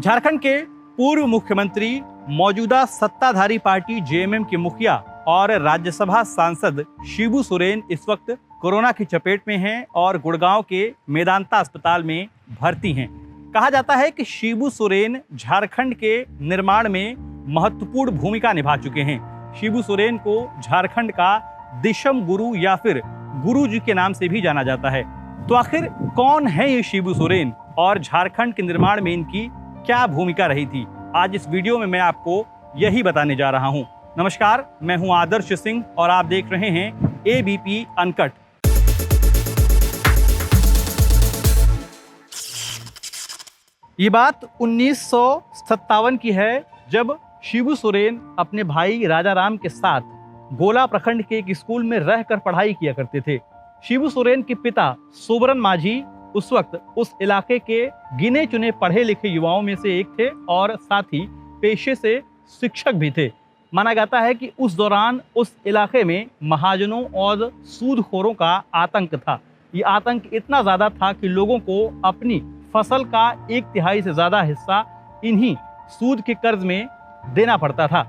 झारखंड के पूर्व मुख्यमंत्री, मौजूदा सत्ताधारी पार्टी जेएमएम के मुखिया और राज्यसभा सांसद शिबू सोरेन इस वक्त कोरोना की चपेट में हैं और गुड़गांव के मेदांता अस्पताल में भर्ती हैं। कहा जाता है कि शिबू सोरेन झारखंड के निर्माण में महत्वपूर्ण भूमिका निभा चुके हैं। शिबू सोरेन को झारखंड का दिशम गुरु या फिर गुरु जी के नाम से भी जाना जाता है। तो आखिर कौन है ये शिबू सोरेन और झारखंड के निर्माण में इनकी क्या भूमिका रही थी? आज इस वीडियो में मैं आपको यही बताने जा रहा हूं। नमस्कार, मैं हूं आदर्श सिंह और आप देख रहे हैं एबीपी अनकट। ये बात 1957 की है, जब शिबू सोरेन अपने भाई राजा राम के साथ गोला प्रखंड के एक स्कूल में रहकर पढ़ाई किया करते थे। शिबू सोरेन के पिता सोबरन माझी उस वक्त उस इलाके के गिने चुने पढ़े लिखे युवाओं में से एक थे और साथ ही पेशे से शिक्षक भी थे। माना जाता है कि उस दौरान उस इलाके में महाजनों और सूदखोरों का आतंक था। ये आतंक इतना ज़्यादा था कि लोगों को अपनी फसल का 1/3 से ज़्यादा हिस्सा इन्हीं सूद के कर्ज में देना पड़ता था।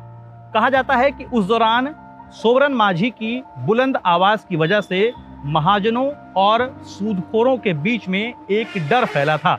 कहा जाता है कि उस दौरान सोबरन माझी की बुलंद आवाज़ की वजह से महाजनों और सूदखोरों के बीच में एक डर फैला था।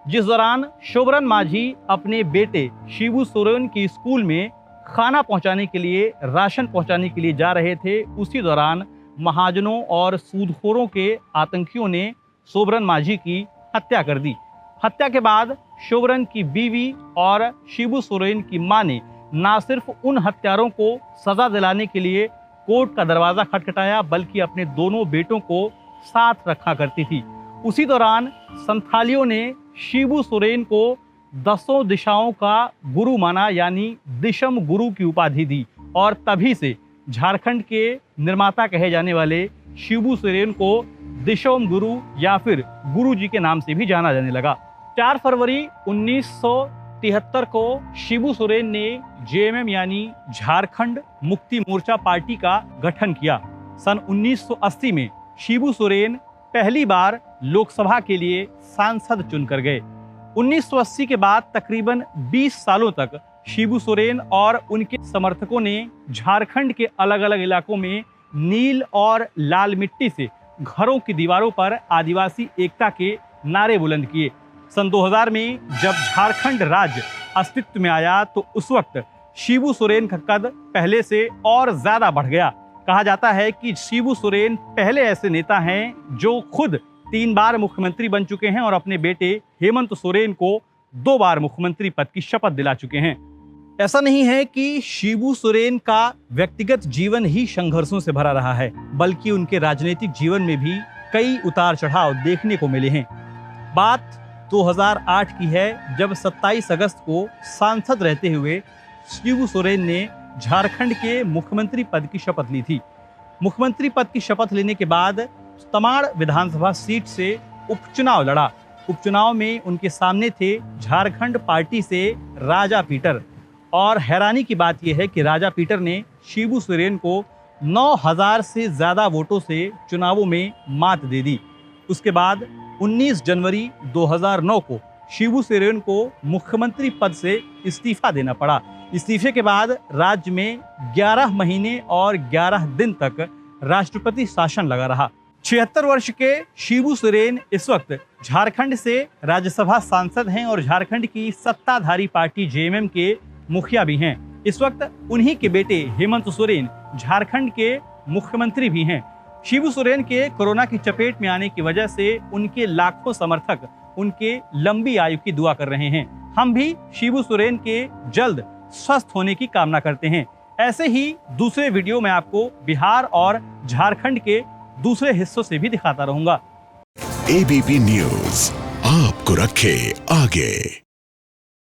जिस दौरान सोबरन माझी अपने बेटे शिबू सोरेन की स्कूल में खाना पहुंचाने के लिए, राशन पहुंचाने के लिए जा रहे थे, उसी दौरान महाजनों और सूदखोरों के आतंकियों ने सोबरन माझी की हत्या कर दी। हत्या के बाद सोबरन की बीवी और शिबू सोरेन की मां ने न सिर्फ उन हत्यारों को सजा दिलाने के लिए कोर्ट का दरवाजा खटखटाया, बल्कि अपने दोनों बेटों को साथ रखा करती थी। उसी दौरान संथालियों ने शिबू सोरेन को 10 दिशाओं का गुरु माना, यानी दिशम गुरु की उपाधि दी और तभी से झारखंड के निर्माता कहे जाने वाले शिबू सोरेन को दिशम गुरु या फिर गुरु जी के नाम से भी जाना जाने लगा। 4 फरवरी 1973 को शिबू सोरेन ने जेएमएम यानी झारखंड मुक्ति मोर्चा पार्टी का गठन किया। सन 1980 में शिबू सोरेन पहली बार लोकसभा के लिए सांसद चुनकर गए। 1980 के बाद तकरीबन 20 सालों तक शिबू सोरेन और उनके समर्थकों ने झारखंड के अलग अलग इलाकों में नील और लाल मिट्टी से घरों की दीवारों पर आदिवासी एकता के नारे बुलंद किए। सन 2000 में जब झारखंड राज्य अस्तित्व में आया तो उस वक्त शिबू सोरेन का कद पहले से और ज्यादा बढ़ गया। कहा जाता है कि शिबू सोरेन पहले ऐसे नेता हैं जो खुद 3 बार मुख्यमंत्री बन चुके हैं और अपने बेटे हेमंत सोरेन को 2 बार मुख्यमंत्री पद की शपथ दिला चुके हैं। ऐसा नहीं है कि शिबू सोरेन का व्यक्तिगत जीवन ही संघर्षों से भरा रहा है, बल्कि उनके राजनीतिक जीवन में भी कई उतार चढ़ाव देखने को मिले हैं। बात 2008 की है, जब 27 अगस्त को सांसद रहते हुए शिबू सोरेन ने झारखंड के मुख्यमंत्री पद की शपथ ली थी। मुख्यमंत्री पद की शपथ लेने के बाद तमाड़ विधानसभा सीट से उपचुनाव लड़ा। उपचुनाव में उनके सामने थे झारखंड पार्टी से राजा पीटर, और हैरानी की बात यह है कि राजा पीटर ने शिबू सोरेन को 9000 से ज़्यादा वोटों से चुनावों में मात दे दी। उसके बाद 19 जनवरी 2009 को शिबू सोरेन को मुख्यमंत्री पद से इस्तीफा देना पड़ा। इस्तीफे के बाद राज्य में 11 महीने और 11 दिन तक राष्ट्रपति शासन लगा रहा। 76 वर्ष के शिबू सोरेन इस वक्त झारखंड से राज्यसभा सांसद हैं और झारखंड की सत्ताधारी पार्टी जेएमएम के मुखिया भी हैं। इस वक्त उन्हीं के बेटे हेमंत सोरेन झारखंड के मुख्यमंत्री भी हैं। शिबू सोरेन के कोरोना की चपेट में आने की वजह से उनके लाखों समर्थक उनके लंबी आयु की दुआ कर रहे हैं। हम भी शिबू सोरेन के जल्द स्वस्थ होने की कामना करते हैं। ऐसे ही दूसरे वीडियो में आपको बिहार और झारखंड के दूसरे हिस्सों से भी दिखाता रहूंगा। एबीपी न्यूज़ आपको रखे आगे।